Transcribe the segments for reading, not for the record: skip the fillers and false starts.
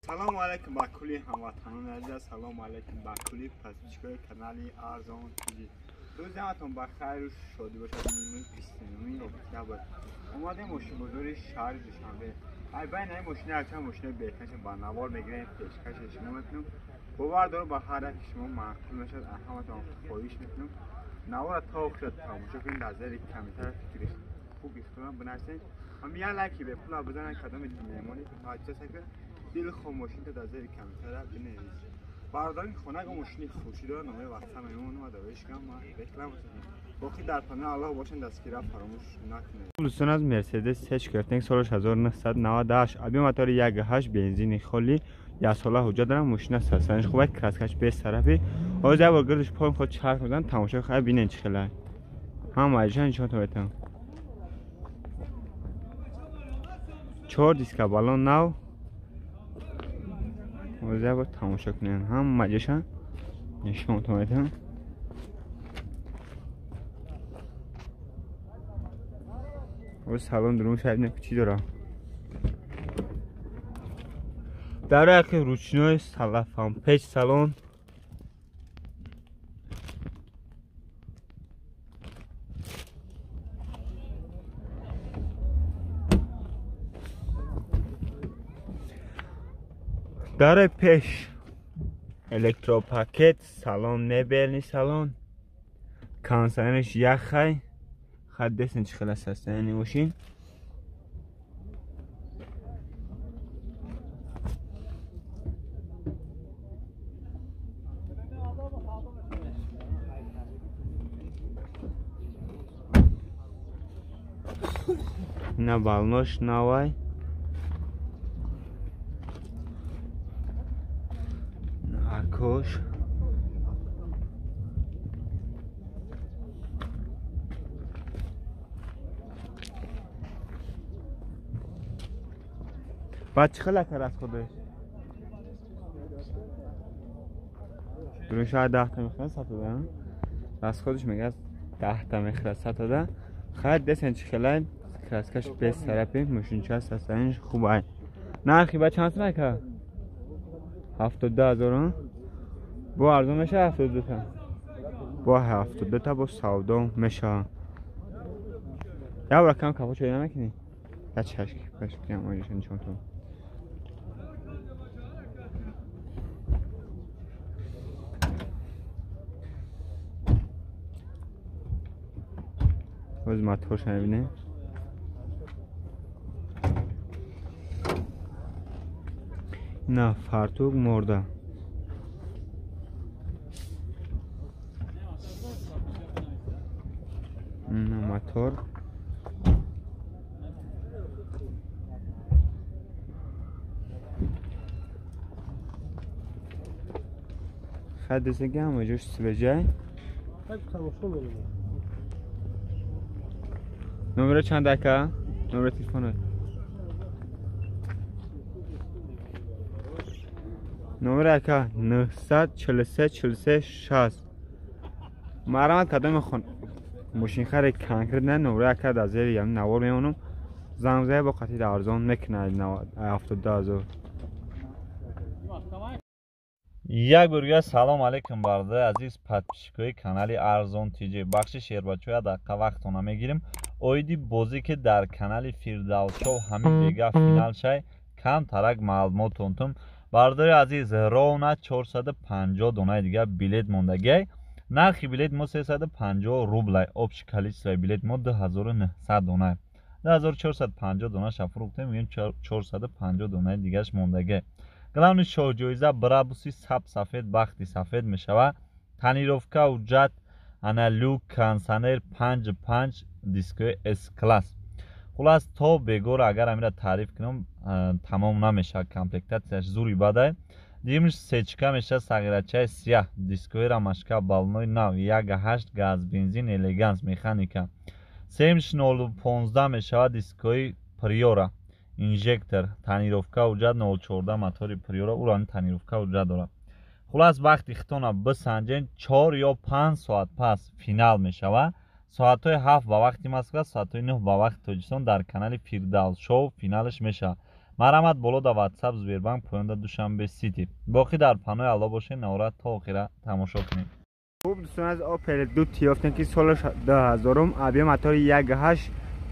سلام علیکم با کلی هموطنان عزیز. سلام علیکم با کلی پسپیچکای کانالی ارزان تیجی. روز همتون بخیر و شادی باشد. میمون پیستنمی نوبتی بود. اومدیم ماشین بزرگ شهر دوشنبه. ای بین این ماشین هرچند ماشین بهترش با نوار میگیریم پیشکش شما میتونم باور دارم با هر یک شما معقول میشد همتون خواهش میکنم نوار تا خود تماشا کنید از نظر کمیتر فکری خوب اختیار بنرسید. هم یه لکی به پول بزنن کدام میمونی که سکر دل خاموشی تا در زیر کمیتر بنویس. بارداری خونه که ماشین خوشی داره نامه وقت میمون و دویش کم ما بکلم باقی در پناه الله باشن دستگیره فراموش نکنید. دوستان از مرسدس سچ گرفتن سالش 1998 ابی موتور 1.8 بنزین خالی یا ساله حجت دارم ماشین سرسنش خوبه کراسکش به طرفی از اول گردش پای خود چرخ میزنن تماشا خیلی ببینین چه خلای هم ایشان نشون میدم 4 دیسک بالون نو از اول تماشا کنین هم مجشن نشون میدم و سالن درون شاید نه چی داره در که روشنای سلفم پیچ سالن در پیش الکترو پاکت سالن مبل سالن کانسرنش یخی خد دستن چه خلاص هستن ماشین نه بالنوش نوای کوش بعد چه خلق کرد از خودش درون شاید 10 تا میخواد ستاده از خودش میگه 10 تا میخواد ستاده خیلی دستن چه خلق کراسکش به طرفی ماشین چه هستنش خوبه نرخی بعد چند تا نکرد 72,000 با ارزون میشه 72 تا با 72 تا با سودا میشه یا رقم کافو شده نکنی یا چشکی پس بگم آیشن چون تو باز ماتوش نبینه نه فرتوق مرده نه موتور خد دستگی هم وجوش سبجای نمره چند دکه؟ نمره تلفونه نمره اکا 943 43 60 مرامت کدام خون ماشین خری کنکرت نه نمره اکا در زیر یعنی نوار میمونم زنگزه با قطعی در ارزان میکنه 72,000 یک بار سلام علیکم برده عزیز پادپیشکای کانالی ارزان تیجی بخش شیربچویا دقیقه وقتونه میگیریم اویدی بازی که در کانالی فیردالشو همین دیگه فینال شای کم ترک معلومات تونتم برداری عزیز رونا 450 دونه دیگه بلیت موندگی نرخی بلیت ما 350 روبل ابش کالیسای بلیت ما 2900 دونه 2450 دونه شفروخته میگیم 450 دونه دیگهش موندگی گلان شو جویزه برابوسی سفید بختی سفید میشوه تنیروفکا و جت انالوگ کانسانر 5 دیسکوی اس کلاس خلاص تو بگور اگر امیره تعریف کنم تمام نمیشه کمپلکتاتش زوری باده دیمش سچکا میشه صغیرچه سیاه دیسکوی رامشکا بالنوی نو 1.8 گاز بنزین الیگانس مکانیکا سیمش 0.15 میشه دیسکوی پریورا اینژکتر تنیروفکا و جد 0.14 موتور پریورا اوران تنیروفکا و جد داره خلاص وقتی خطونه بسنجین 4 یا 5 ساعت پس فینال میشه ساعت 7 با وقتی مسکو ساعت 9 با وقت تاجیکستان در کانال فیردال شو فینالش میشه مرحمت بالا در واتساپ زبیربانک پوینده دوشنبه سیتی. باقی در پانوی علا باشه نورت تا آخره تماشا کنیم. خوب دوستان از اپل 2 یافتن که سال 2000 ابی موتور 1.8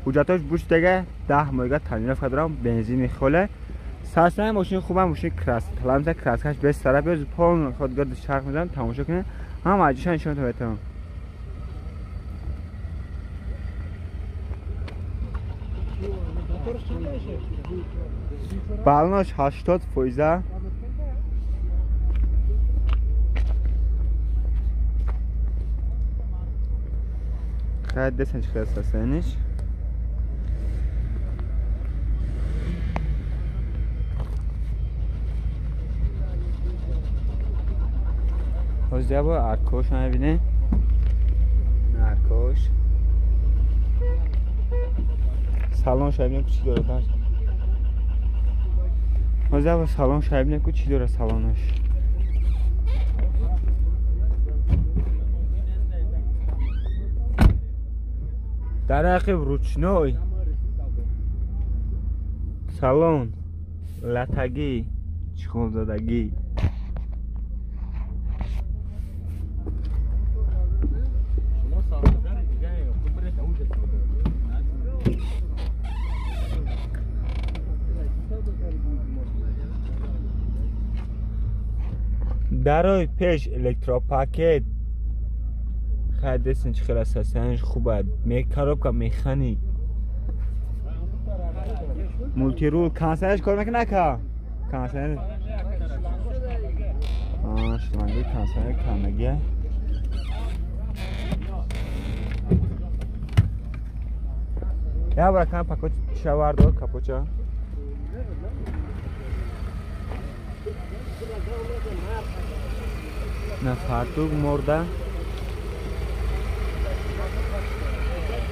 حجتاش بوش دیگه 10 مایگا تعمیر کردم بنزین خوله ساسای ماشین خوبه ماشین کراس تلامز کراسش به طرف از پول خودگرد شرق میزنم تماشا کنید هم عجیشن نشون بهتون بالانش 80% خیلی دستش خیلی ساسنش حوزه با ارکوش هم ببینه ارکوش سالن شاید چی داره پس حوزه با سالن شاید چی داره سالنش در عقب روچنوی سالن لطگی چخول زدگی درای پیش الکتروپاکت خیلی دستش خیلی اساسیانش خوبه میکروب که میخانی مولتی رول کانسرش کار میکنه که کانسر شلنگی کانسر کامگه یا برای کام پاکوچ شواردو کپوچا نه فارتوق مرده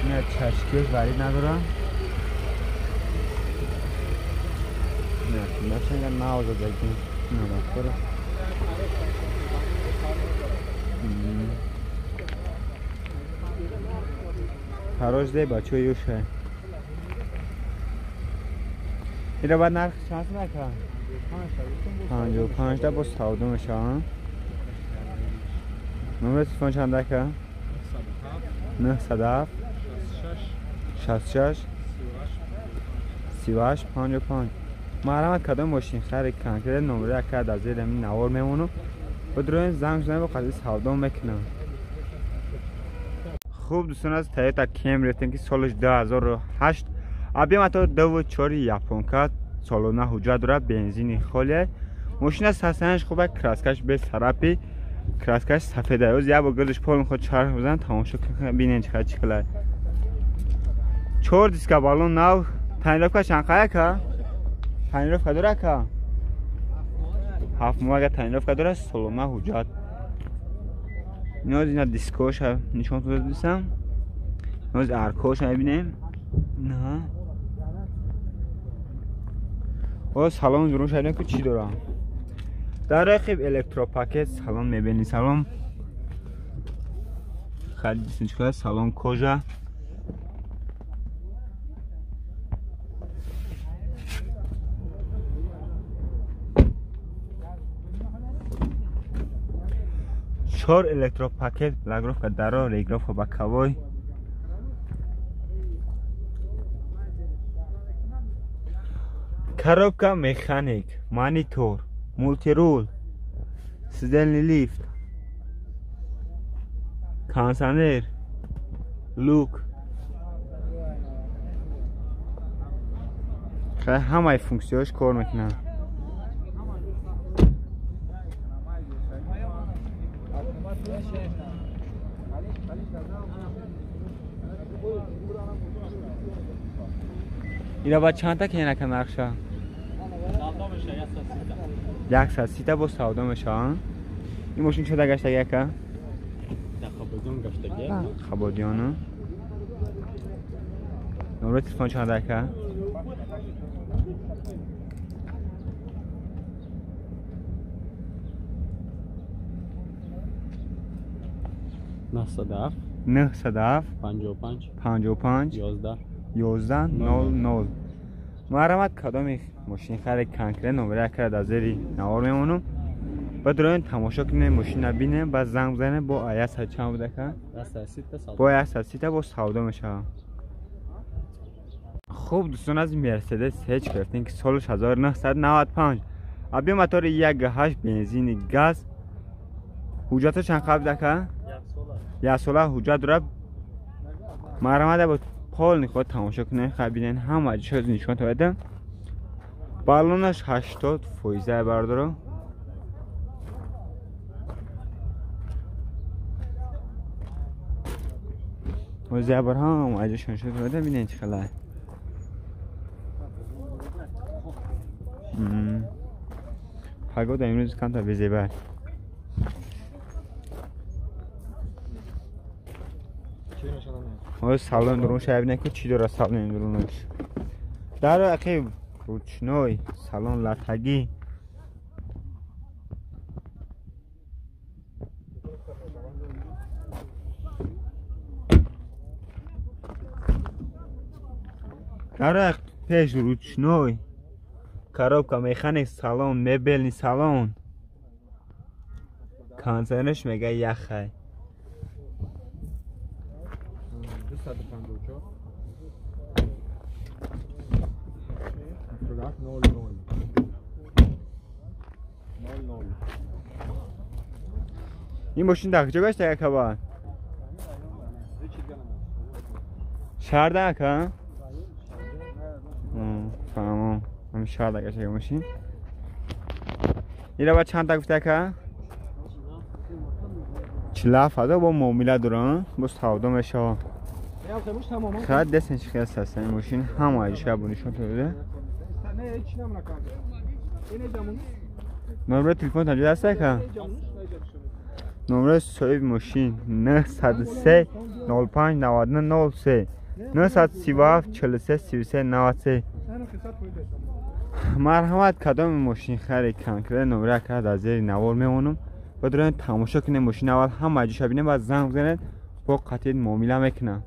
نه چشکش وری ندارم نه نشنگه نوازه دکیم نه بخوره خراج ده بچه یوشه این رو باید نرخ چند نکن 55 ده با سعودو میشه نمره تلفن چند دکه 907 66 38 55 مرحمت کدام ماشین خرید کن که نمره اکد از زیر این نوار میمونو بدروین زنگ زنگ با قضیه سعودو میکنم خوب دوستان از تویوتا کیمری که سالش 2008 ابی موتور 2.4 یاپونکا سالونه حجت داره بنزینی خاله ماشین از حسنش خوبه کراسکش به طرفی کراسکش سفیده از یا با گردش پول خود چرخ بزن تماشا کنید ببینید چقدر چیکار 4 دیسک بالون نو تعمیرات چند که تعمیرات داره که 7 ماه تعمیرات داره سالونه حجت نیاز اینا دیسکوش نشون دادم نیاز ارکوش ببینیم نه و سالن درون شاید که چی دارم در رقیب الکتروپاکت سالن میبینی سالن خیلی دیسنج که سالن کجا چهار الکتروپاکت لگراف که درا ریگراف و بکوای коробка механик монитор мультирул сидельный лифт кондиционер люк همه فункციош کار میکنن اینا با چند تا که نکن نقشه 130 تا با سودا میشه این ماشین چه گشته یک که خبادیان گشته خبادیان نمره تلفن چند که 907 55 11 00 مرمت کدام ماشین خرید کنکره نمره کرد از زیری نوار میمونم بعد روین تماشا کنه ماشین نبینه بعد زنگ بزنه با آیا ساعت چند بوده که با آیا ساعت با سودا میشه. خوب دوستان از مرسدس هیچ گرفتین که سالش 1995 ابی موتور 1.8 بنزین گاز حجت چند قبل که یک ساله حجت داره. مرمت با پال نخواد تماشا کنه خبینن همه چیز نشون داده. بالونش 80 فویزه برداره. و زبر هم عجشون شد داده بینین چه خلاه. حالا در امروز کم تا بزیبر. ما سالن درون شاید نه که چی داره سالن درونش. در اخیر روچنوی سالن لاتگی. در پیش روچنوی коробка механик салон мебельный салон концернش میگه یخه 254 این ماشین در کجا گشته که با شهر که فهمم همین شهر گشته ماشین این رو با چند تا گفته که 40,000 با معامله دارن با سودا میشه خیلی دستش خیلی سسته این ماشین همه ایشگاه بونیشون تو بده نمره تلفن تنجا دسته که نمره صاحب ماشین 903 05 99 03 937 43 33 93 مرحمت کدام ماشین خرید کنکره نمره کرد از زیر نوار میمونم و دارن تماشا کنه ماشین اول هم مجیش بینه بعد زنگ بزنه با قطعه معامله میکنه.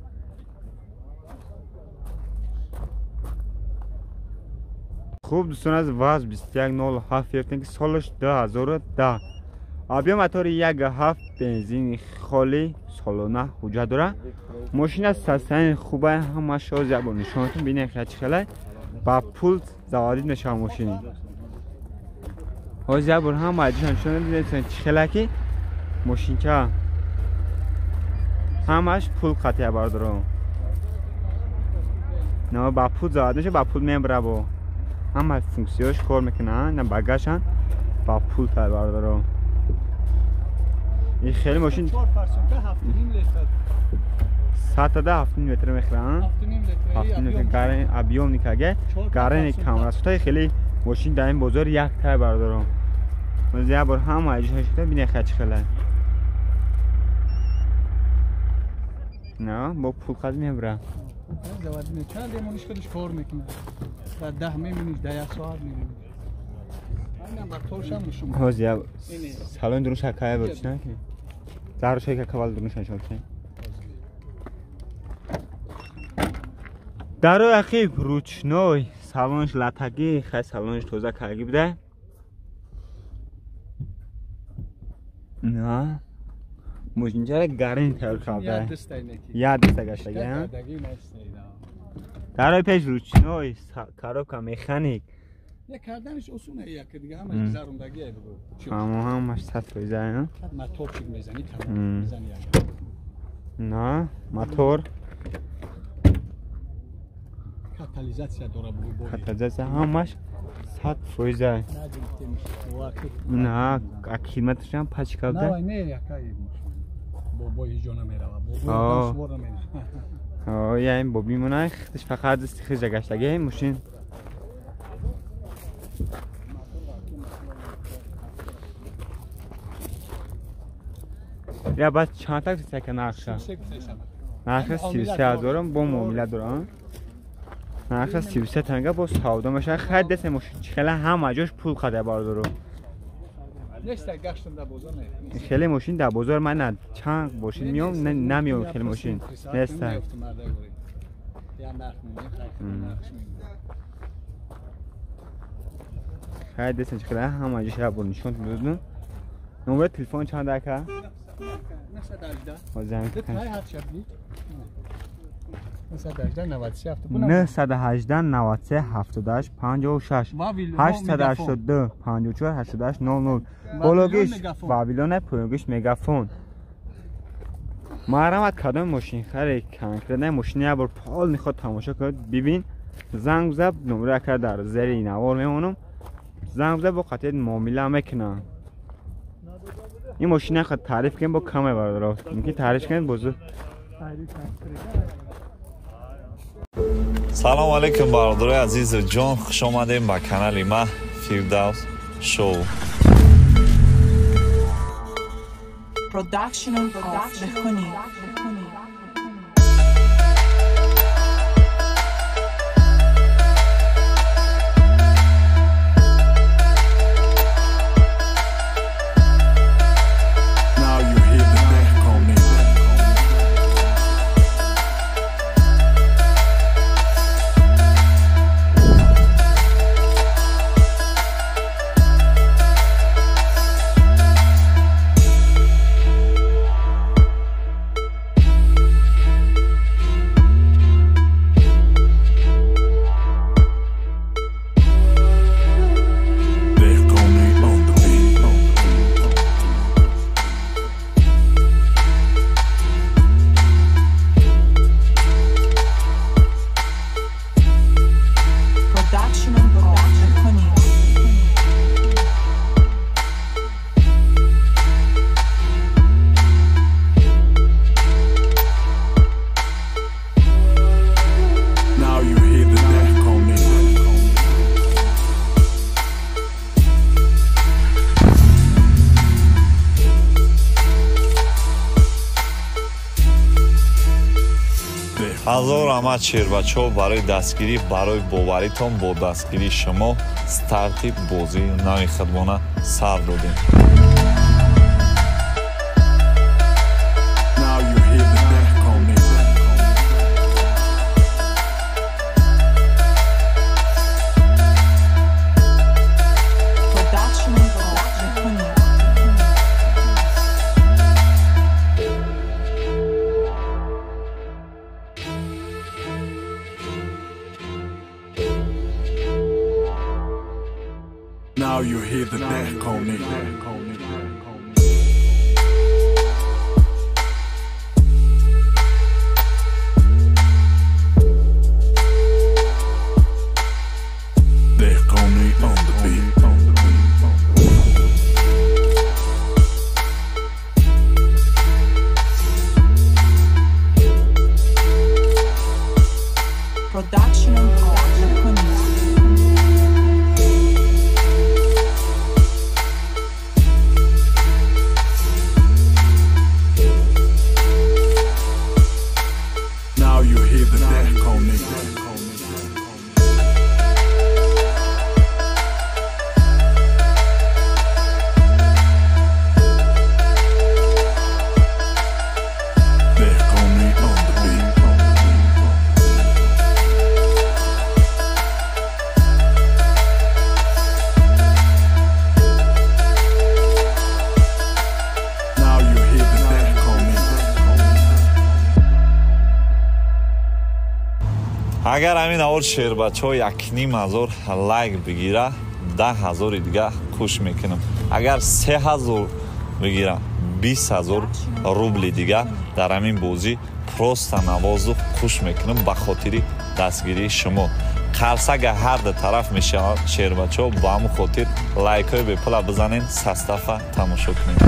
خوب دوستان از واز 2107 گرفتن که سالش 2010 ابی موتور 1.7 بنزین خالی سالونه حجت داره. ماشین از سستن خوبه همه شاز یا نشانتون بینه که چی خیلی با پول زوادید میشه ماشین حاضر بر هم مجیش شده دیدن چی خیلی که ماشین که همش پول قطعه برداره نه با پول زواد میشه با پول میبره با همه فونکسیونش کار میکنن نه بگشن با پول تر برداره. این خیلی ماشین 4 پرسنت 7.5 لیتر 7.5 متر میخرن 7.5 لیتر گارن ابیوم نیکاگه گارن کامرا سوتای خیلی ماشین در این بازار یک تای برداره مزیا بر هم اجازه شده بینه خچ خلا نه با پول قد میبره زواد میچا دیمونش کدش کار میکنه بعد 10 میمونیش 10 ساعت میمونی اینا با توشم نشون حاضر سالن درون شکایه بود نه که زهر شای که کول درون شای که در اخیر روچنوی سالنش لاتگی خیلی سالنش توزه کارگی بوده نه ماشینجا گارن تر کرده یاد دسته گشته در پیش روچنوی کاروبکا مکانیک یک کردنش اصوله یک دیگه همش زاروندگیه بگو همش صد میزنه نه موتور چی میزنی تمام میزنی نه موتور کاتالیزاسیون داره بگو کاتالیزاسیون همش 100% نه قیمتش هم پچ کرده نه نه یکایی با هیجان میره با شمار میره یعنی با بیمونه خودش فقط دستی خیلی گشتگی این ماشین یا بعد چند تا کسی که نقشه نقشه 33,000 با معامله دارن نقشه 33 تنگه با سودا میشه خیلی دست ماشین خیلی همه جاش پول قده باردارو نیست گشتم در بازار نه خیلی ماشین در بازار من نه چند ماشین میام نمیام خیلی ماشین نیست خیلی دستش خیلی همه جیشه برو نشون بدون. نمره تلفن چند دکه؟ 918 93 78 56 882 54 88 00 بلوگش واویلون پروگش مگافون مرامت کدام ماشین خری کنکرده ماشینی بر پال میخواد تماشا کنید ببین زنگ زب نمره که در زیر نوار میمونم زنگ زب با قطعه معامله میکنم این ماشین خود تعریف کنیم با کمه بردار اینکه تعریف کنید بزرگ سلام علیکم برادرای عزیز جان خوش آمدیم به کانال ما فیردوس شو Production of Bechoni. ҳазор рамад шербачҳо барои дастгирӣ барои боваритон бо дастгирии шумо старти бозии нави худбона сар додем. Now you hear the deck on me. Deck on me on the beat. Production of Bechoni. Now you hear the deck on me. Deck on me on the beat. Now you hear the deck on me. агар ҳамин авор шербачҳо 1500 лайк бигира 10000 дига куш мекунам агар 3000 бигира 20000 рубли дига дар ҳамин бозӣ просто навозу куш мекунам ба хотири дастгирии шумо қарсага ҳар ду тараф мешавад шербачҳо ба ҳамон хотир лайкҳои бепула бизанен састафа тамошо кунед.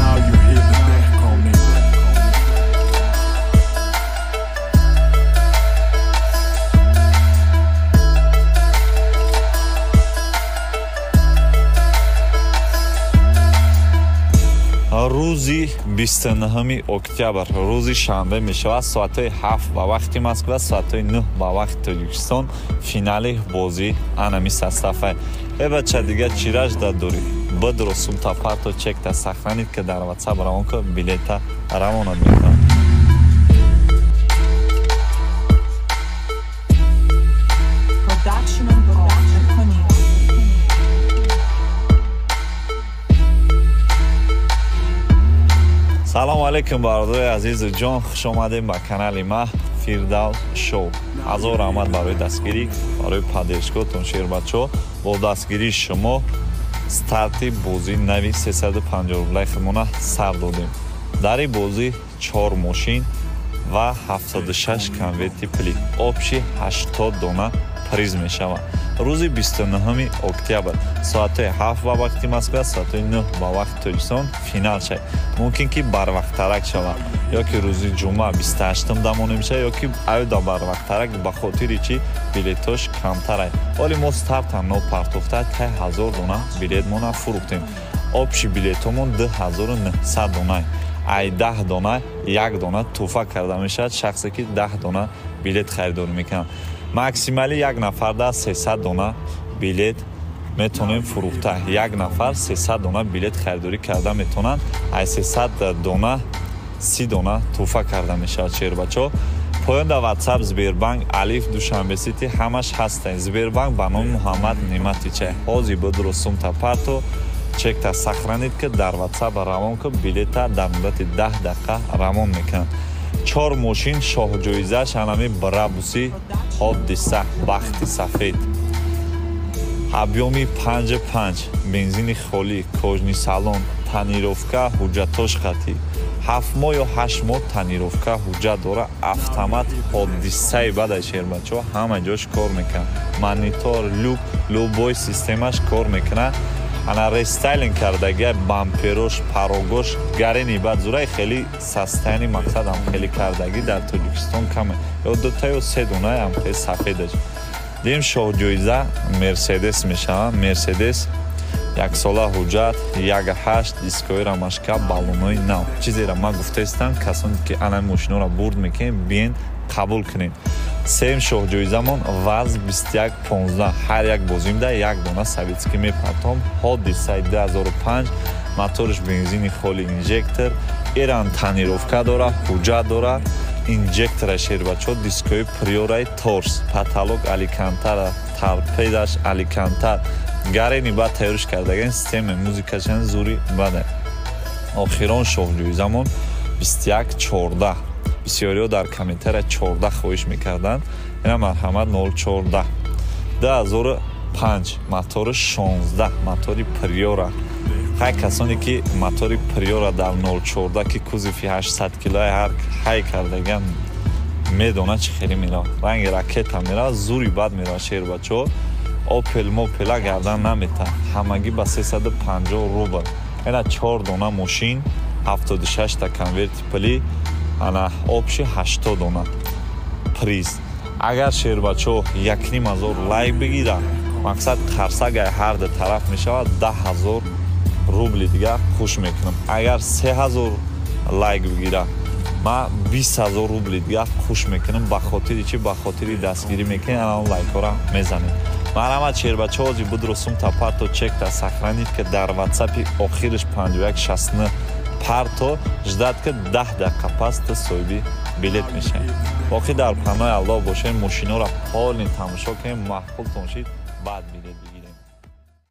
Now you hear the deck on me. рӯзи 29 октябр рӯзи шанбе мешавад соатҳои 7 ба вақти москва соатҳои 9 ба вақти тоҷикистон финали бозии анами састафа бача дига чира жда дорӣ бадро сумта парто чекта сахранид ки дар ватсап равон ка билета равонат мекунад. Production of Bechoni. салому алейкум бародарои азизу ҷон, хуш омадем ба канали ма Фирдавс шоу. ҳазор раҳмат барои дастгирӣ, барои поддержкотон шербачо. Бо дастгирии шумо старти бозии нави 350 рублаи худмона сар додем. дар ин бозӣ 4 мошин ва 76 конверти пулӣ, обши 80 дона приз мешавад. рӯзи 29 октябр соати 7 ба вақти Москва, соати 9 ба вақти Тоҷикистон финал шавад. мумкин ки барвақтарак шавад, ё ки рӯзи ҷумъа 28 дамонӣ мешавад, ё ки айда барвақтарак ба хотири чи билетош камтар аст. ҳоли мо стартан нопартохта 1000 дона билетмона фурӯхтем. обши билетомон 2900 дона. ай 10 дона 1 дона тӯҳфа карда мешавад. шахсе ки 10 дона билет харидорӣ мекунад, максимали як нафар да 300 дона билет метонем фурӯхта. як нафар 300 дона билет харидорӣ карда метавонанд. ай 300 дона 30 дона тӯҳфа карда мешавад. шербачо поёнда WhatsApp Сбербанк алиф Душанбе Сити ҳамаш ҳастанд. Сбербанк ба номи Муҳаммад Нематича. ҳозир бодро сумта парто чекта сохранид ки дар WhatsApp равон ки билета дар муддати 10 дақиқа равон мекунад. 4 мошин шоҳҷоизаш ҳанами Брабуси ҳодиса бахти сафед, объёми 55, бензини холӣ, кожни салон, тонировка ҳуҷҷатош хатӣ, 7 моҳ ё 8 моҳ тонировка ҳуҷҷат дора. автомат ҳодисаи бадай шербачо ҳама ҷош кор мекунад. монитор, люк, любой системаш кор мекунад. ана рестайлинг кардаги бамперош, парогош, гарени бад зураи хеле састани мақсадам хеле кардаги дар Тоҷикистон каме. ё 2 ё 3 донаи ам хеле сафедаш. дим шоҳҷоиза Мерседес мешавад. Мерседес 1 сола ҳуҷҷат, 1.8 дискои рамашка, баллонои нав. чизера ма гуфтаистам касоне ки ана мошиноро бурд мекунем биен қабул кунем. сем шоҳҷоизамон ваз 2115, ҳар як бозимда 1 дона советский мепартом. ҳодисаи 2005, моториш бензини холи инжектор, иран тонировка дора, ҳуҷҷат дора. инжектора шербачо дискои приораи торс, потолок аликантара, торпедаш аликантар, гарени бад тайёриш кардаган системаи музикашан зури бада. охирон шоҳҷоизамон 2114. бисёриҳо дар комментария 14 хоҳиш мекарданд. ина марҳамат 014 2005, мотори 16, мотори приора. ҳай касоне ки мотори приора дар 014 ки кузофи 800 килои ҳар ҳай кардаган медонад чӣ хеле меравад. ранги ракета меравад, зури бад меравад шербачо. опел мопела гардан намета, ҳамагӣ ба 350 рубл. ина 4 дона мошин, 76 та конверти пулӣ, ана обши 80 дона приз. агар шербачо 1500 лайк бигира, мақсад қарсагай ҳар ду тараф мешавад, 10000 рубли дига хуш мекунам. агар 3000 лайк бигира, ма 20000 рубли дига хуш мекунам. ба хотири чи? ба хотири дастгирӣ мекунем, ана лайкора мезанем. марҳамат шербачо, ҳозир будро сумта парто чекта сохранид ки дар WhatsApp-и охириш 5169 парто ждад ки 10 дақиқа пас ту соҳиби билет мешавед. боқӣ дар панои Аллоҳ бошед, мошиноро полин тамошо кунем, маҳфултон шид, баъд билет бигиред.